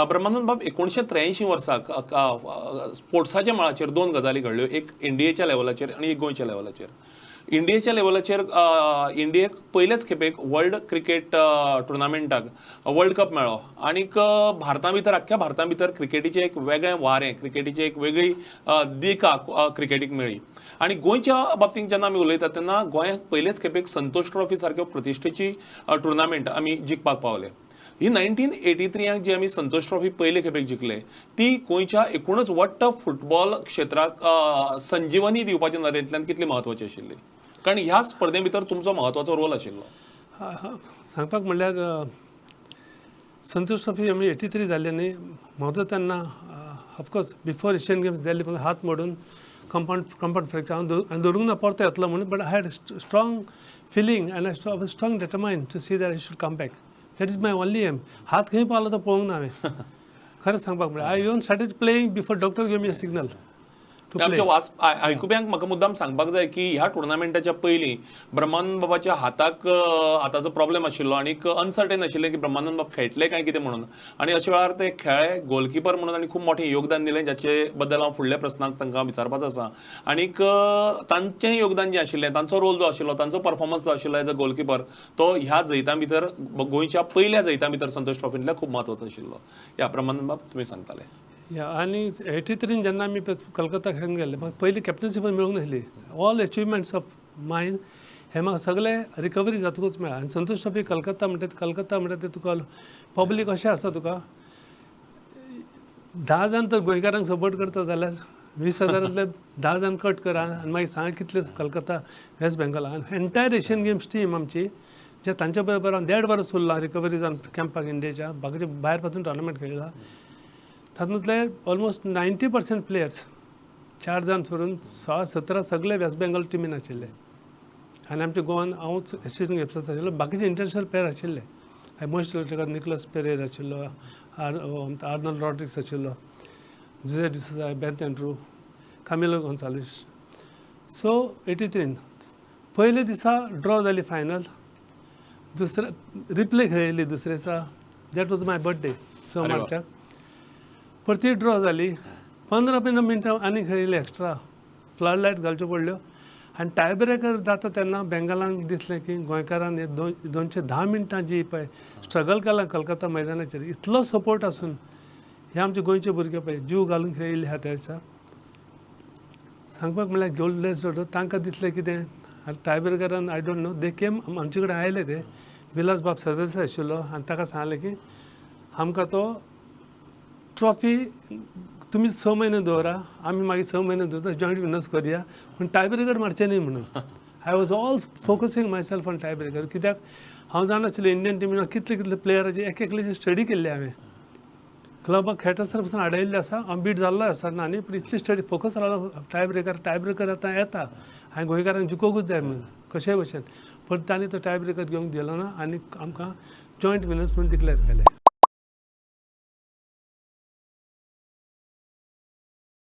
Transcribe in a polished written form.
ब्रह्मानंद बाब 1983 वर्सा स्पोर्ट्साच्या मळाचेर दोन गजाली घडल्यो, एक इंडियेच्या लेवलाचेर आणि एक गोंयच्या लेवलाचेर. इंडियेच्या लेवलाचेर इंडियेक पयलेच खेपेक वर्ल्ड क्रिकेट टुर्नामेंटाक वर्ल्ड कप मेळ्ळो आनीक भारता भितर अख्ख्या भारता भितर क्रिकेटीचें एक वेगळें वारें, क्रिकेटीची एक वेगळी दिका क्रिकेटीक मेळ्ळी. आणि गोंयच्या बाबतींत जेन्ना आमी उलयतात तेन्ना गोंयांत पयलेच खेपेक संतोष ट्रॉफी सारक्यो प्रतिश्ठेची टुर्नामेंट आमी जिखपाक पावले. ही 1983 जी आमी संतोष ट्रॉफी पयले खेपेक जिखले ती गोंयच्या एकूणच वट्ट फुटबॉल क्षेत्राक संजीवनी दिवपाच्या नदरेंतल्यान कितली म्हत्वाची आशिल्ली, कारण ह्या स्पर्धे भितर तुमचो म्हत्वाचो रोल आशिल्लो. सांगपाक म्हणल्यार संतोष ट्रॉफी आमी 83 जाल्ली न्ही, म्हजो तेन्ना ऑफकोर्स बिफोर एशियन गेम्स जाल्ली पण हात मोडून कंपाउंड फ्रॅक्चर हांव दवरूंक ना परतो येतलो म्हणून, but I had strong feeling and I was strong determined to see that I should come back. That is my only aim. हात खंय पावलो तो पळोवंक ना हांवें खरेंच सांगपाक म्हणल्यार. I even started playing before doctor gave me a signal. आयकुप्यांक म्हाका मुद्दाम सांगपाक जाय की ह्या टुर्नामेंटाच्या पयलीं ब्रह्मानंद बाबाच्या हाताचो प्रॉब्लेम आशिल्लो आनीक अनसर्टेन आशिल्लें की ब्रह्मानंद बाब खेळटले काय कितें म्हणून. आनी अशा वेळार ते खेळ्ळे गोलकीपर म्हणून आनी खूब मोठें योगदान दिलें, जाचे बद्दल हांव फुडल्या प्रस्नाक तांकां विचारपाचो आसा. आनीक तांचें योगदान जें आशिल्लें, तांचो रोल जो आशिल्लो, तांचो परफॉर्मन्स जो आशिल्लो एज अ गोलकीपर, तो ह्या जैतां भितर गोंयच्या पयल्या जैतां भितर संतोष ट्रॉफींतल्या खूब म्हत्वाचो आशिल्लो. ह्या ब्रह्मानंद बाब तुमी सांगताले. आनी 83 जेन्ना आमी कलकत्ता खेळूंक गेले म्हाका पयली कॅप्टन्सी पण मेळूंक नासली. ऑल अचिवमेंट्स ऑफ मायन हे म्हाका सगळे रिकवरी जातकूच मेळ्ळा. आनी संतोष ट्रॉफी कलकत्ता म्हणटा ते तुका पब्लीक अशें आसा, तुका 10 जाण तर गोंयकारांक सपोर्ट करता जाल्यार 20,000 10 जाण कट करा आनी मागीर सांगा कितले कलकत्ता वेस्ट बेंगॉला. आनी एंटायर एशियन गेम्स टीम आमची जे तांच्या बरोबर हांव 1.5 वर्स उरला रिकवरी जावन कॅम्पाक इंडियेच्या बाकीचे भायर पासून टोर्नामेंट खेळला. तातूंतले ऑलमोस्ट 90% प्लेयर्स 4 जाण सोडून 16-17 सगळे वेस्ट बेंगॉल टिमीन आशिल्ले. आनी आमच्या गोवान हांवूच एशियन गेम्सांत आशिल्लो, बाकीचे इंटरनॅशनल प्लेयर आशिल्ले. मोस्ट निकोलस पेरेर आशिल्लो, आर्नल्ड रॉड्रिग्स आशिल्लो, जुझे डिसोजा, बेंत एंड्रू, कामिलो गोन्साल्वीस. सो 83 पयले दिसा ड्रॉ जाली फायनल, रिप्ले खेळिल्ली दुसरे दिसा. दॅट वॉज माय बर्थडे 6 मार्चाक. परती ड्रॉ जाली. 15 मिनटां आनी खेळिल्ली एक्स्ट्रा, फ्लड लायट्स घालच्यो पडल्यो आनी टाय ब्रेकर जाता तेन्ना बेंगॉलांक दिसलें की गोंयकारान 210 मिनटां जी पळय स्ट्रगल केलां कलकत्ता मैदानाचेर, इतलो सपोर्ट आसून हे आमचे गोंयचे भुरगे पळय जीव घालून खेळिल्ले ह्या त्या दिसा. सांगपाक म्हणल्यार गोल्डलेस तांकां दिसलें कितें टाय ब्रेकरान आय डोंट नो दे केम आमचे कडेन आयले ते विलास बाब सदस्य आशिल्लो आनी ताका सांगलें की आमकां तो ट्रॉफी तुमी 6 म्हयने दवरा, आमी मागीर 6 म्हयने दवरता, जॉयंट विनर्स करुया, पूण टाय ब्रेकर मारचें न्ही म्हणून. I was all focusing myself on tie breaker. कित्याक हांव जाणाशिल्लें इंडियन टिमीन कितले प्लेयराची एकल्याची स्टडी केल्ली हांवें. क्लबाक खेळटा आसतना पासून आडयल्ले आसा, हांव बीट जाल्लो आसा ना, आनी इतली स्टडी फोकस रावलो टाय ब्रेकर आतां येता हांवें गोंयकारांक जिखोवूच जाय म्हणून कशेय भशेन. पण तांणी तो टाय ब्रेकर घेवंक दिलो ना आनी आमकां जॉयंट विनर्स म्हणून डिक्लेअर केलें.